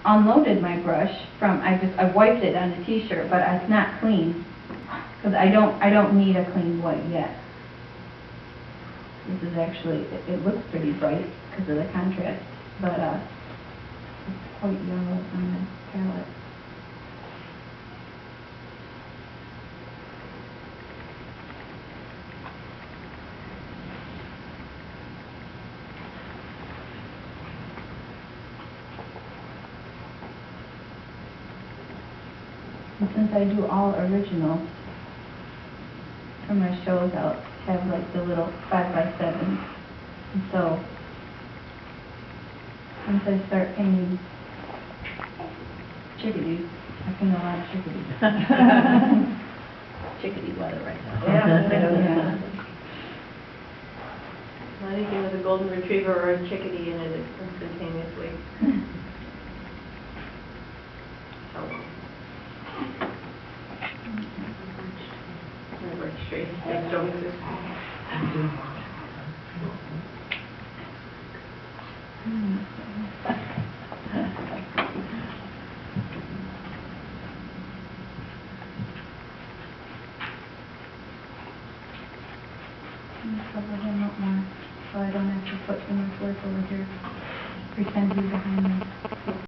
unloaded my brush from, I wiped it on the t-shirt, but it's not clean. Because I don't need a clean white yet. This is actually, it looks pretty bright because of the contrast, but it's quite yellow on the palette. And since I do all original for my shows, I'll have like the little 5x7. And so once I start painting chickadees, I paint a lot of chickadees. Chickadee weather right now. Yeah. Anything with a golden retriever or a chickadee in it instantaneously. So. Like straight, they don't exist. Cover him up more so I don't have to put too much work over here. Pretend he's behind me.